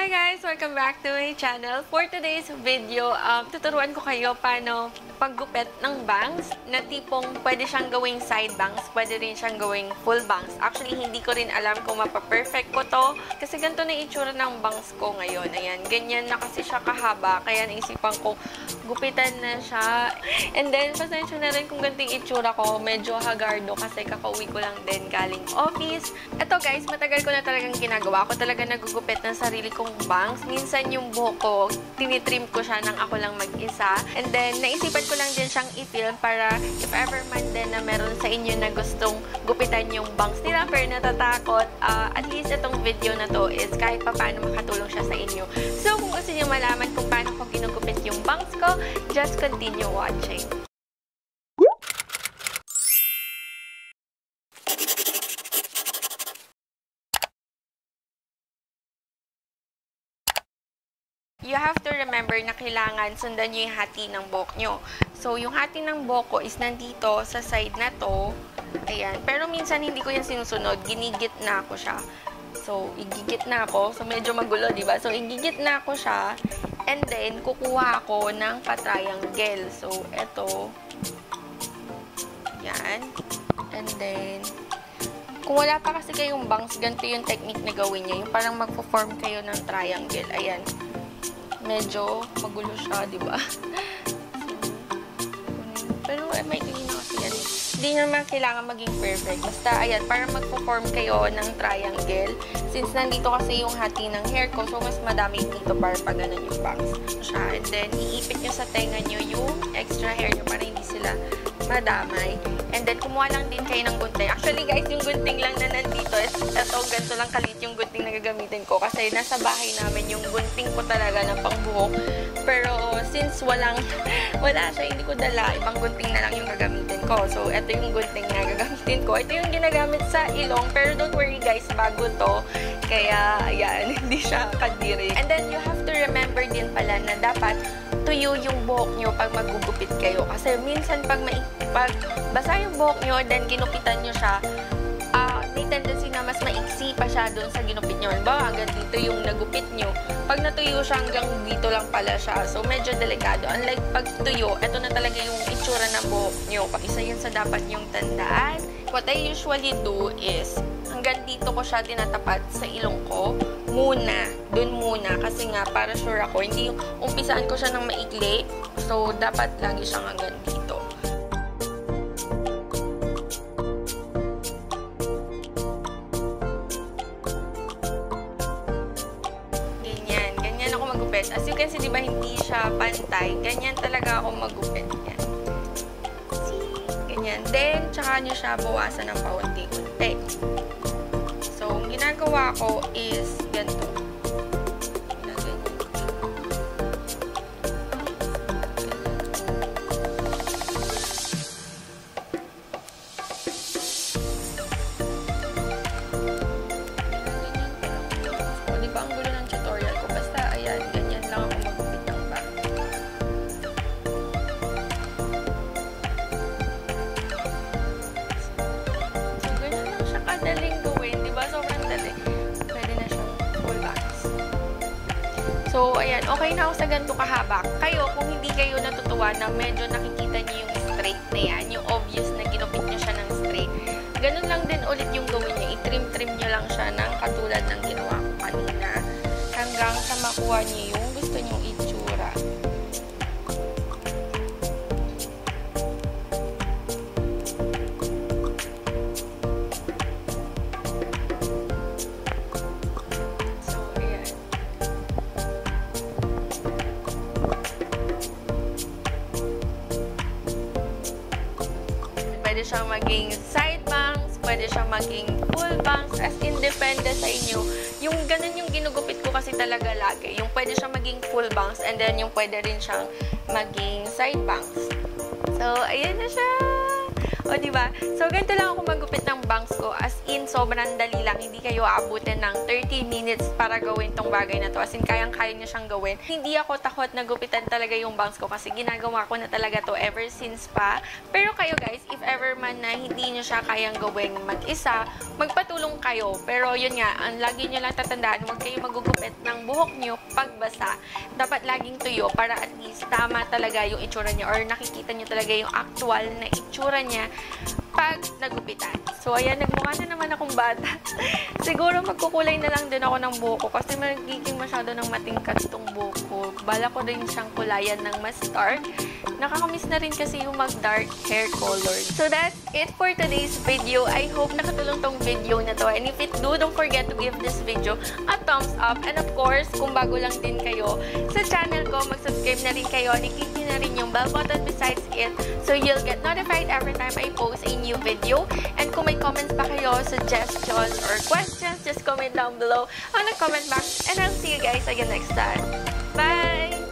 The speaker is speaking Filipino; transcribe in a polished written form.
Hi guys! Welcome back to my channel. For today's video, tuturuan ko kayo paano paggupit ng bangs na tipong pwede siyang gawing side bangs, pwede rin siyang gawing full bangs. Actually, hindi ko rin alam kung mapa-perfect ko to kasi ganito na itsura ng bangs ko ngayon. Ayan, ganyan na kasi siya kahaba, kaya naisipan ko gupitan na siya. And then, pasensya na rin kung ganito yung itsura ko. Medyo hagardo kasi kakauwi ko lang din galing office. Ito guys, matagal ko na talagang ginagawa. Ako talaga nagugupit ng sarili kong bangs. Minsan yung buhok ko, tinitrim ko siya ng ako lang mag-isa. And then, naisipan ko lang din siyang i-film para if ever man din na meron sa inyo na gustong gupitan yung bangs nila pero natatakot, at least itong video na to is kahit pa paano makatulong siya sa inyo. So, kung gusto niyo malaman kung paano ko ginugupit yung bangs ko, just continue watching. You have to remember na kailangan sundan nyo yung hati ng buhok nyo. So, yung hati ng buhok ko is nandito sa side na to. Ayan. Pero minsan hindi ko yan sinusunod. Ginigit na ako siya. So, igigit na ako. So, medyo magulo, diba? So, igigit na ako siya. And then, kukuha ako ng pa-triangle. So, eto. Yan. And then, kung wala pa kasi kayong bangs, ganito yung technique na gawin nyo. Yung parang magpo-form kayo ng triangle. Ayan. Medyo magulo siya, di ba? Pero may tingin na kasi yan. Hindi naman kailangan maging perfect. Basta, ayan, para magpo-form kayo ng triangle. Since nandito kasi yung hati ng hair ko, so mas madami dito para pag ganun yung bangs siya. And then, iipit nyo sa tenga nyo yung extra hair nyo para hindi sila madamay. And then, kumuha lang din kayo ng gunting. Actually, guys, yung gunting lang na nandito is ito, ganito lang kalit yung gunting na gagamitin ko. Kasi nasa bahay namin yung gunting ko talaga na pangbuhok. Pero, since wala siya, hindi ko dala, ibang gunting na lang yung gagamitin ko. So, ito yung gunting na gagamitin ko. Ito yung ginagamit sa ilong. Pero, don't worry, guys, bago to. Kaya, ayan, hindi siya kadiri. And then, you have to remember din pala na dapat tuyo yung buhok nyo pag magugupit kayo. Kasi minsan pag basa yung buhok nyo, then ginupitan nyo siya, may tendency na mas maiksi pa siya doon sa ginupit nyo. Ba, hanggang dito yung nagupit nyo. Pag natuyo siya, hanggang dito lang pala siya. So, medyo delikado. Unlike pag tuyo, ito na talaga yung itsura ng buhok nyo. Isa yun sa dapat nyong tandaan. What I usually do is, hanggang dito ko siya tinatapat sa ilong ko. Dun muna. Kasi nga, para sure ako, hindi yung umpisaan ko siya ng maikli. So, dapat lagi siyang hanggang dito. Ganyan. Ganyan ako magupit. As you can see, diba, hindi siya pantay. Ganyan talaga ako magupit. Yan. See? Ganyan. Then, tsaka nyo siya bawasan ng paunti-unti. So, ang ginagawa ko is ganito. O, diba ang gulo ng tutorial ko? Basta, ayan, ganyan lang ako magupit ng bang. So, ganyan lang siya kadaling gawin. Diba? Sobrang dali. Pwede na siyang full bangs. So, ayan. Okay na ako sa ganito kahaba. Kayo, kung hindi kayo natutuwa na medyo nakikita niyo yung straight na yan, yung obvious na ginupit niyo siya ng straight, ganun lang din ulit yung gawin niya. I-trim-trim niyo lang siya ng katulad ng ginawa ko kanina hanggang sa makuha niyo yung gusto niyong itsura. So, ayan. Pwede siyang maging side bangs, pwede siyang maging full bangs, as in depende sa inyo. Yung ganun yung ginugupit ko kasi talaga lagi. Yung pwede siyang maging full bangs and then yung pwede rin siyang maging side bangs. So, ayan na siya. O, diba? So, ganito lang ako magupit ng bangs ko. As in, sobrang dali lang. Hindi kayo aabutin ng 30 minutes para gawin tong bagay na to. As in, kayang-kaya nyo siyang gawin. Hindi ako takot na gupitan talaga yung bangs ko kasi ginagawa ko na talaga to ever since pa. Pero kayo guys, if ever man na hindi nyo siya kayang gawin mag-isa, magpatulong kayo. Pero yun nga, ang lagi nyo lang tatandaan, huwag kayo magugupit ng buhok nyo pag basa. Dapat laging tuyo para at least tama talaga yung itsura niya or nakikita nyo talaga yung actual na itsura niya pag nagupitan. So, ayan, nagmukha na naman akong bata. Siguro magkukulay na lang din ako ng buhok ko kasi magiging masyado ng matingkat itong buhok ko. Bala ko rin siyang kulayan ng mas dark. Nakakamiss na rin kasi yung mag-dark hair color. So, that's it for today's video. I hope nakatulong tong video na to. And if it do, don't forget to give this video a thumbs up. And of course, kung bago lang din kayo sa channel ko, mag-subscribe na rin kayo. I-click nyo na rin yung bell button besides it so you'll get notified every time I post a new video. And kung may comments pa kayo, suggestions, or questions, just comment down below on the comment box. And I'll see you guys again next time. Bye!